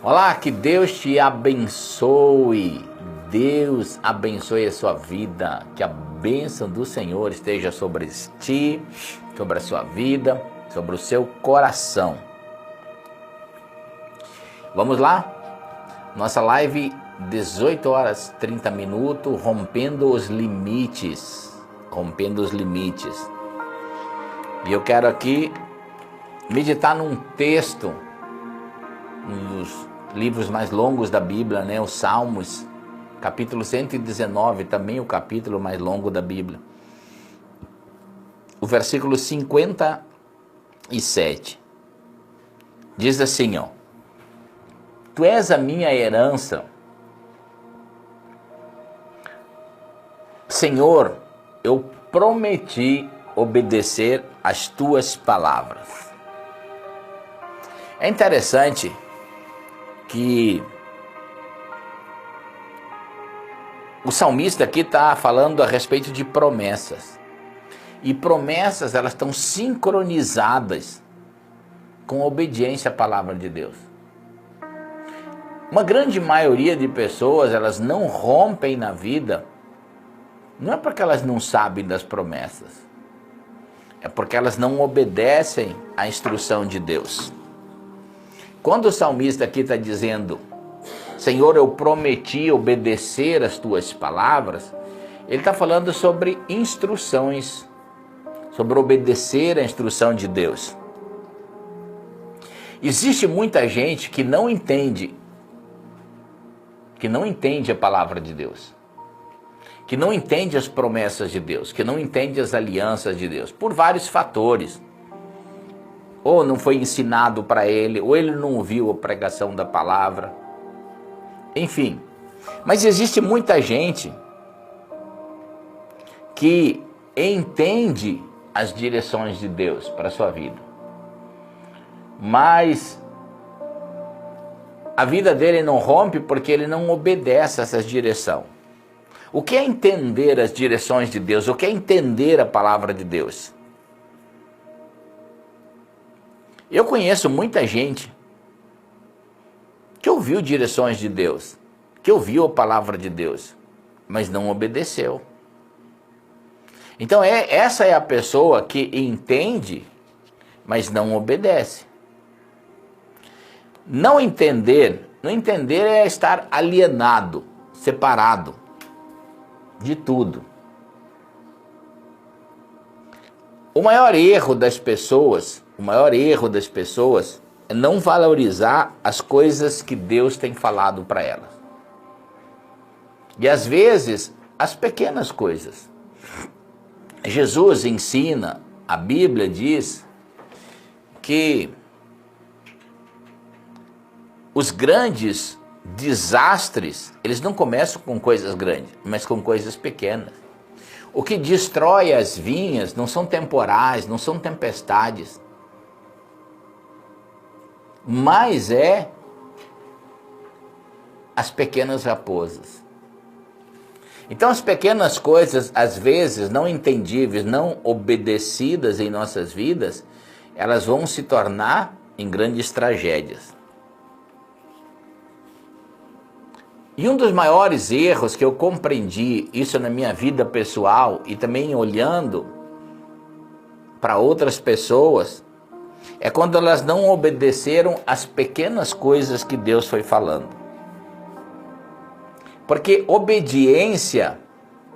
Olá, que Deus te abençoe. Deus abençoe a sua vida. Que a bênção do Senhor esteja sobre ti, sobre a sua vida, sobre o seu coração. Vamos lá? Nossa live, 18 horas 30 minutos, rompendo os limites. Rompendo os limites. E eu quero aqui meditar num texto, um dos livros mais longos da Bíblia, né? Os Salmos, capítulo 119, também o capítulo mais longo da Bíblia. O versículo 57 diz assim, ó: Tu és a minha herança, Senhor, eu prometi obedecer às tuas palavras. É interessante que o salmista aqui está falando a respeito de promessas. E promessas, elas estão sincronizadas com a obediência à palavra de Deus. Uma grande maioria de pessoas, elas não rompem na vida, não é porque elas não sabem das promessas, é porque elas não obedecem à instrução de Deus. Quando o salmista aqui está dizendo, Senhor, eu prometi obedecer as tuas palavras, ele está falando sobre instruções, sobre obedecer à instrução de Deus. Existe muita gente que não entende a palavra de Deus, que não entende as promessas de Deus, que não entende as alianças de Deus, por vários fatores. Ou não foi ensinado para ele, ou ele não ouviu a pregação da palavra. Enfim, mas existe muita gente que entende as direções de Deus para a sua vida, mas a vida dele não rompe porque ele não obedece a essa direção. O que é entender as direções de Deus? O que é entender a palavra de Deus? Eu conheço muita gente que ouviu direções de Deus, que ouviu a palavra de Deus, mas não obedeceu. Então essa é a pessoa que entende, mas não obedece. Não entender é estar alienado, separado de tudo. O maior erro das pessoas é não valorizar as coisas que Deus tem falado para elas. E às vezes, as pequenas coisas. Jesus ensina, a Bíblia diz que os grandes desastres, eles não começam com coisas grandes, mas com coisas pequenas. O que destrói as vinhas não são temporais, não são tempestades, mas é as pequenas raposas. Então as pequenas coisas, às vezes, não entendíveis, não obedecidas em nossas vidas, elas vão se tornar em grandes tragédias. E um dos maiores erros que eu compreendi, isso na minha vida pessoal e também olhando para outras pessoas, é quando elas não obedeceram às pequenas coisas que Deus foi falando. Porque obediência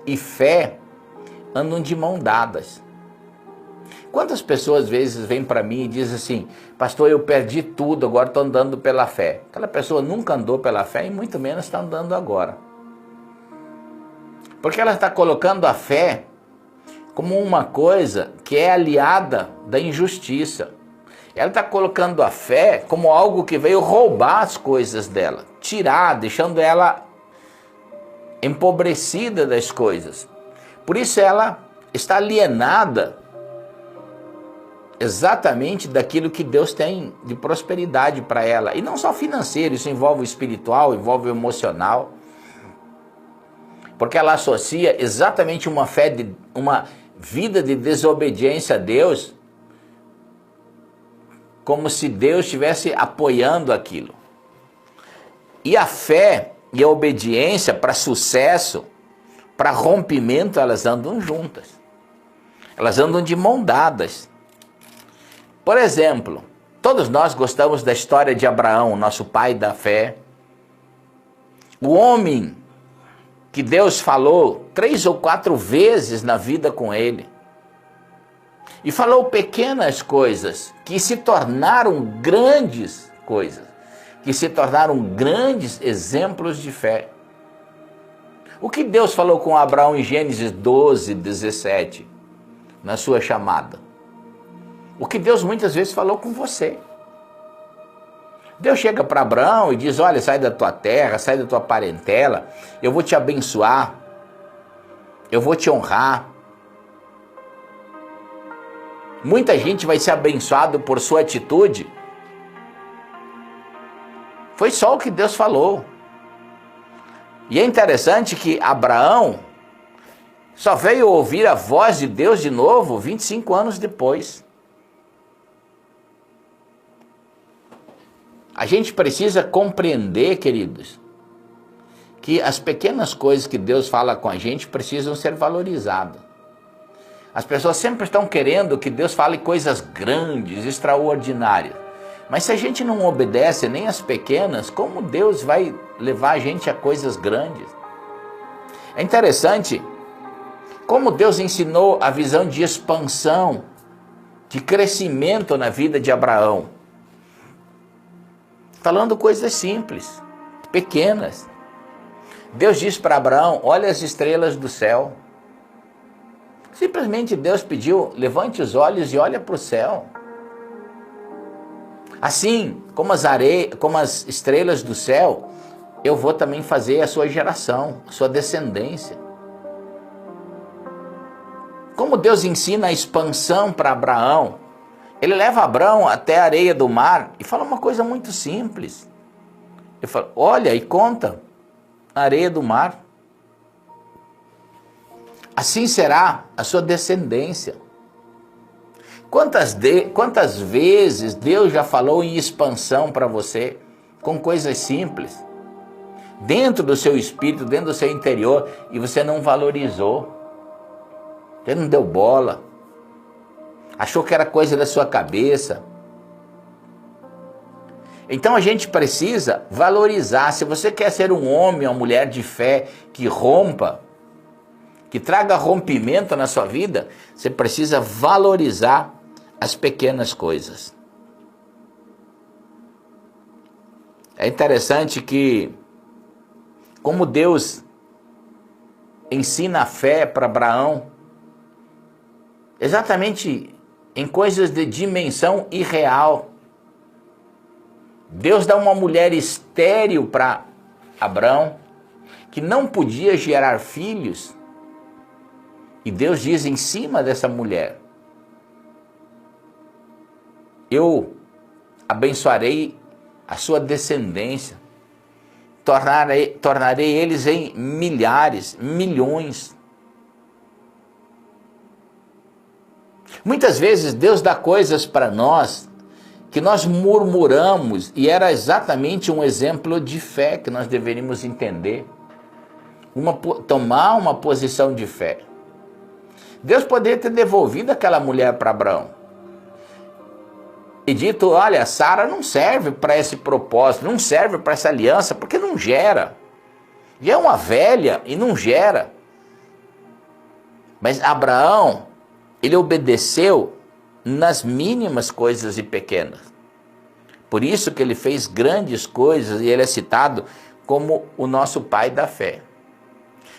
e fé andam de mão dadas. Quantas pessoas às vezes vêm para mim e dizem assim, pastor, eu perdi tudo, agora estou andando pela fé. Aquela pessoa nunca andou pela fé e muito menos está andando agora. Porque ela está colocando a fé como uma coisa que é aliada da injustiça. Ela está colocando a fé como algo que veio roubar as coisas dela, tirar, deixando ela empobrecida das coisas. Por isso ela está alienada exatamente daquilo que Deus tem de prosperidade para ela. E não só financeiro, isso envolve o espiritual, envolve o emocional. Porque ela associa exatamente uma vida de desobediência a Deus como se Deus estivesse apoiando aquilo. E a fé e a obediência para sucesso, para rompimento, elas andam juntas. Elas andam de mão dadas. Por exemplo, todos nós gostamos da história de Abraão, nosso pai da fé. O homem que Deus falou 3 ou 4 vezes na vida com ele. E falou pequenas coisas que se tornaram grandes coisas, que se tornaram grandes exemplos de fé. O que Deus falou com Abraão em Gênesis 12, 17, na sua chamada? O que Deus muitas vezes falou com você. Deus chega para Abraão e diz, olha, sai da tua terra, sai da tua parentela, eu vou te abençoar, eu vou te honrar. Muita gente vai ser abençoado por sua atitude. Foi só o que Deus falou. E é interessante que Abraão só veio ouvir a voz de Deus de novo 25 anos depois. A gente precisa compreender, queridos, que as pequenas coisas que Deus fala com a gente precisam ser valorizadas. As pessoas sempre estão querendo que Deus fale coisas grandes, extraordinárias. Mas se a gente não obedece nem as pequenas, como Deus vai levar a gente a coisas grandes? É interessante como Deus ensinou a visão de expansão, de crescimento na vida de Abraão. Falando coisas simples, pequenas. Deus disse para Abraão, olha as estrelas do céu. Simplesmente Deus pediu, levante os olhos e olha para o céu. Assim como as estrelas do céu, eu vou também fazer a sua geração, a sua descendência. Como Deus ensina a expansão para Abraão, ele leva Abraão até a areia do mar e fala uma coisa muito simples. Ele fala, olha e conta a areia do mar. Assim será a sua descendência. Quantas vezes Deus já falou em expansão para você, com coisas simples, dentro do seu espírito, dentro do seu interior, e você não valorizou, você não deu bola, achou que era coisa da sua cabeça. Então a gente precisa valorizar. Se você quer ser um homem ou uma mulher de fé que rompa, que traga rompimento na sua vida, você precisa valorizar as pequenas coisas. É interessante que, como Deus ensina a fé para Abraão, exatamente em coisas de dimensão irreal. Deus dá uma mulher estéril para Abraão, que não podia gerar filhos, e Deus diz em cima dessa mulher, eu abençoarei a sua descendência, tornarei eles em milhares, milhões. Muitas vezes Deus dá coisas para nós que nós murmuramos, e era exatamente um exemplo de fé que nós deveríamos entender. Tomar uma posição de fé. Deus poderia ter devolvido aquela mulher para Abraão e dito, olha, Sara não serve para esse propósito, não serve para essa aliança, porque não gera. Já é uma velha e não gera. Mas Abraão, ele obedeceu nas mínimas coisas e pequenas. Por isso que ele fez grandes coisas e ele é citado como o nosso pai da fé.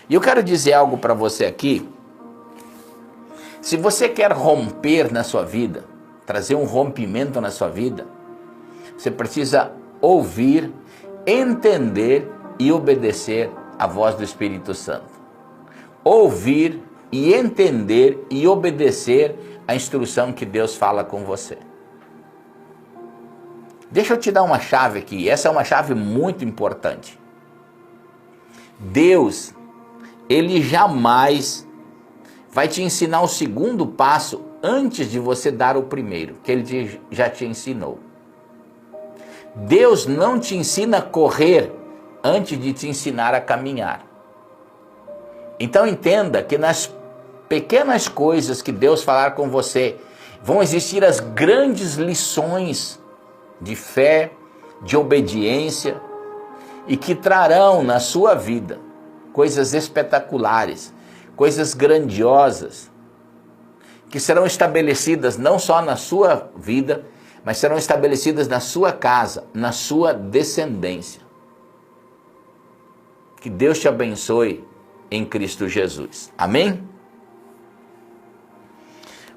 E eu quero dizer algo para você aqui. Se você quer romper na sua vida, trazer um rompimento na sua vida, você precisa ouvir, entender e obedecer a voz do Espírito Santo. Ouvir e entender e obedecer a instrução que Deus fala com você. Deixa eu te dar uma chave aqui, essa é uma chave muito importante. Deus, ele jamais vai te ensinar o segundo passo antes de você dar o primeiro, que ele já te ensinou. Deus não te ensina a correr antes de te ensinar a caminhar. Então entenda que nas pequenas coisas que Deus falar com você, vão existir as grandes lições de fé, de obediência, e que trarão na sua vida coisas espetaculares, coisas grandiosas, que serão estabelecidas não só na sua vida, mas serão estabelecidas na sua casa, na sua descendência. Que Deus te abençoe em Cristo Jesus. Amém?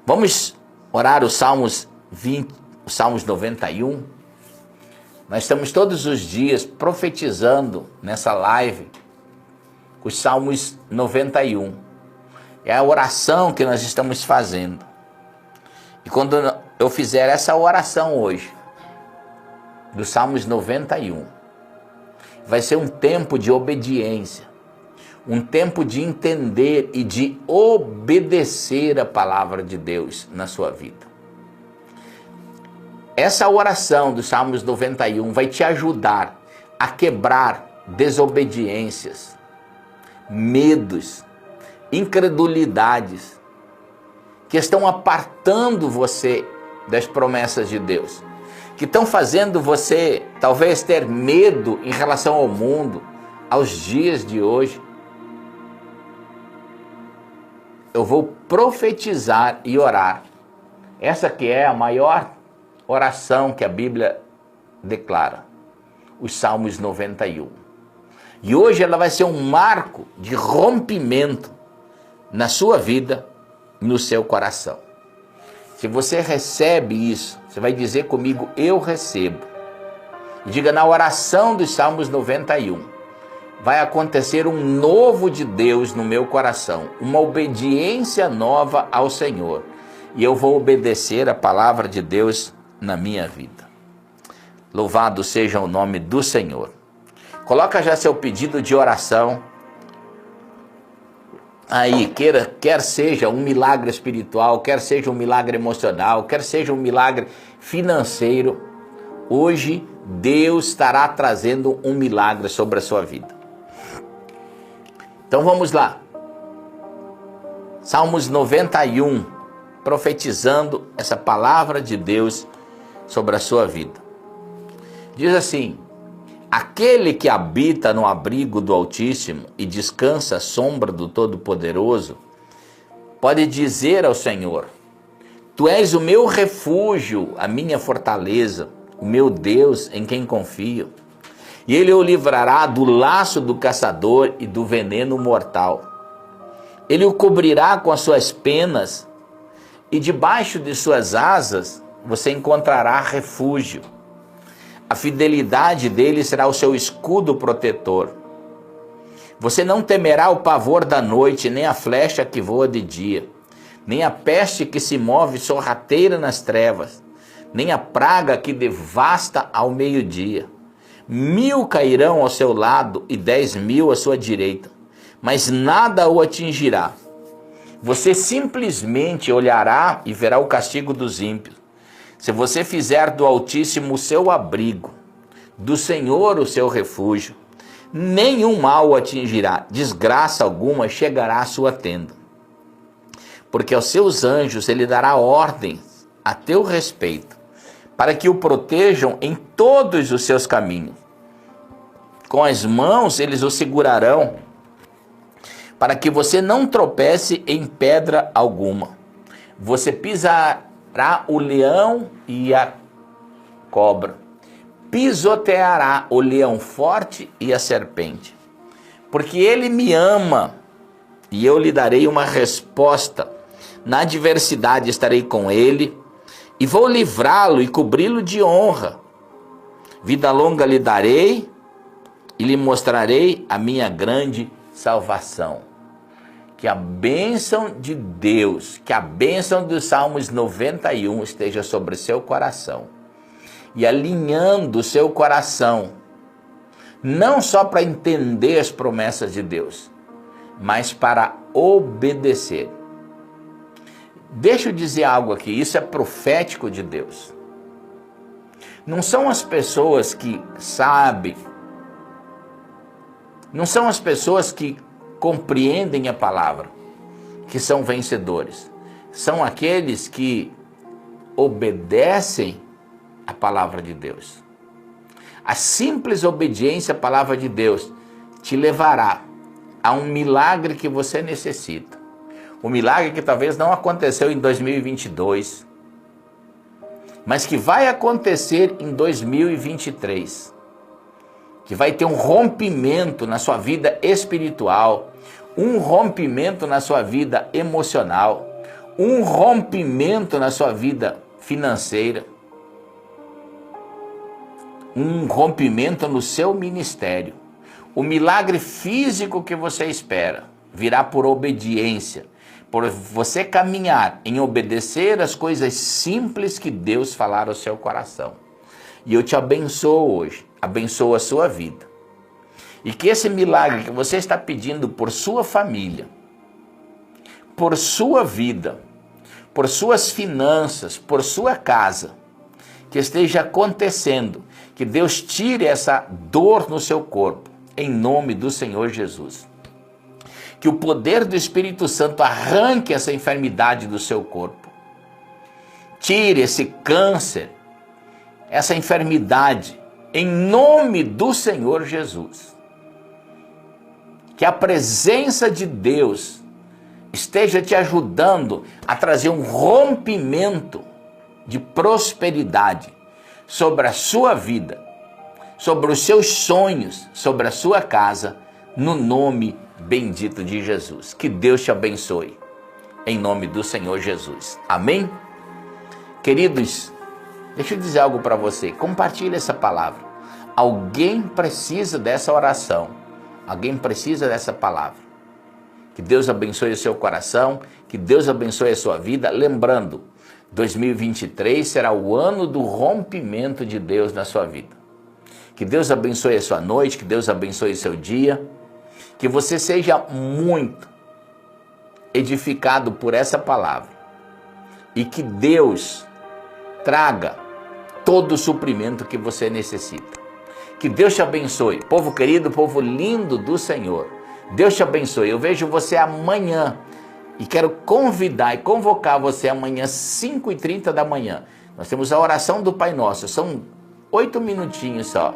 Vamos orar os Salmos 20, os Salmos 91. Nós estamos todos os dias profetizando nessa live os Salmos 91. É a oração que nós estamos fazendo. E quando eu fizer essa oração hoje, dos Salmos 91, vai ser um tempo de obediência, um tempo de entender e de obedecer a palavra de Deus na sua vida. Essa oração dos Salmos 91 vai te ajudar a quebrar desobediências, medos, incredulidades, que estão apartando você das promessas de Deus, que estão fazendo você talvez ter medo em relação ao mundo, aos dias de hoje. Eu vou profetizar e orar. Essa que é a maior oração que a Bíblia declara, os Salmos 91. E hoje ela vai ser um marco de rompimento na sua vida, no seu coração. Se você recebe isso, você vai dizer comigo, eu recebo. E diga, na oração dos Salmos 91, vai acontecer um novo de Deus no meu coração, uma obediência nova ao Senhor. E eu vou obedecer a palavra de Deus na minha vida. Louvado seja o nome do Senhor. Coloca já seu pedido de oração aí, quer seja um milagre espiritual, quer seja um milagre emocional, quer seja um milagre financeiro, hoje Deus estará trazendo um milagre sobre a sua vida. Então vamos lá. Salmos 91, profetizando essa palavra de Deus sobre a sua vida. Diz assim: aquele que habita no abrigo do Altíssimo e descansa à sombra do Todo-Poderoso, pode dizer ao Senhor, tu és o meu refúgio, a minha fortaleza, o meu Deus em quem confio. E ele o livrará do laço do caçador e do veneno mortal. Ele o cobrirá com as suas penas e debaixo de suas asas você encontrará refúgio. A fidelidade dele será o seu escudo protetor. Você não temerá o pavor da noite, nem a flecha que voa de dia, nem a peste que se move sorrateira nas trevas, nem a praga que devasta ao meio-dia. 1000 cairão ao seu lado e 10.000 à sua direita, mas nada o atingirá. Você simplesmente olhará e verá o castigo dos ímpios. Se você fizer do Altíssimo o seu abrigo, do Senhor o seu refúgio, nenhum mal o atingirá, desgraça alguma chegará à sua tenda. Porque aos seus anjos ele dará ordens a teu respeito, para que o protejam em todos os seus caminhos. Com as mãos eles o segurarão, para que você não tropece em pedra alguma. Você pisará o leão e a cobra, pisoteará o leão forte e a serpente. Porque ele me ama, e eu lhe darei uma resposta. Na adversidade estarei com ele, e vou livrá-lo e cobri-lo de honra. Vida longa lhe darei, e lhe mostrarei a minha grande salvação. Que a bênção de Deus, que a bênção dos Salmos 91 esteja sobre seu coração. E alinhando o seu coração, não só para entender as promessas de Deus, mas para obedecer. Deixa eu dizer algo aqui, isso é profético de Deus. Não são as pessoas que sabem Não são as pessoas que compreendem a palavra que são vencedores. São aqueles que obedecem a palavra de Deus. A simples obediência à palavra de Deus te levará a um milagre que você necessita. Um milagre que talvez não aconteceu em 2022, mas que vai acontecer em 2023. Que vai ter um rompimento na sua vida espiritual, um rompimento na sua vida emocional, um rompimento na sua vida financeira, um rompimento no seu ministério. O milagre físico que você espera virá por obediência, por você caminhar em obedecer as coisas simples que Deus falar ao seu coração. E eu te abençoo hoje, abençoo a sua vida. E que esse milagre que você está pedindo por sua família, por sua vida, por suas finanças, por sua casa, que esteja acontecendo, que Deus tire essa dor no seu corpo, em nome do Senhor Jesus. Que o poder do Espírito Santo arranque essa enfermidade do seu corpo. Tire esse câncer, essa enfermidade, em nome do Senhor Jesus. Que a presença de Deus esteja te ajudando a trazer um rompimento de prosperidade sobre a sua vida, sobre os seus sonhos, sobre a sua casa, no nome bendito de Jesus. Que Deus te abençoe, em nome do Senhor Jesus. Amém? Queridos, deixa eu dizer algo para você. Compartilhe essa palavra. Alguém precisa dessa oração. Alguém precisa dessa palavra. Que Deus abençoe o seu coração. Que Deus abençoe a sua vida. Lembrando, 2023 será o ano do rompimento de Deus na sua vida. Que Deus abençoe a sua noite. Que Deus abençoe o seu dia. Que você seja muito edificado por essa palavra. E que Deus traga todo o suprimento que você necessita. Que Deus te abençoe. Povo querido, povo lindo do Senhor. Deus te abençoe. Eu vejo você amanhã. E quero convidar e convocar você amanhã, 5h30 da manhã. Nós temos a oração do Pai Nosso. São 8 minutinhos só.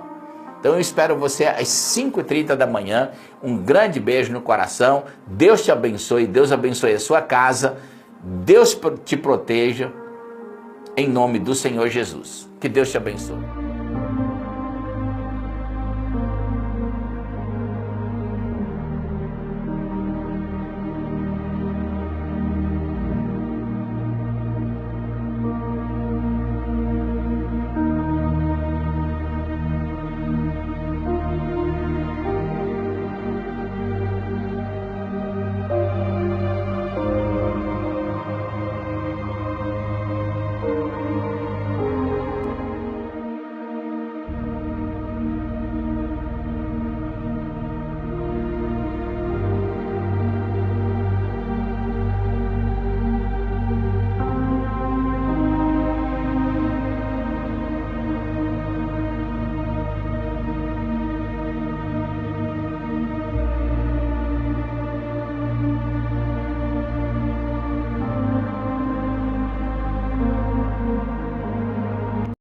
Então eu espero você às 5h30 da manhã. Um grande beijo no coração. Deus te abençoe. Deus abençoe a sua casa. Deus te proteja. Em nome do Senhor Jesus. Que Deus te abençoe.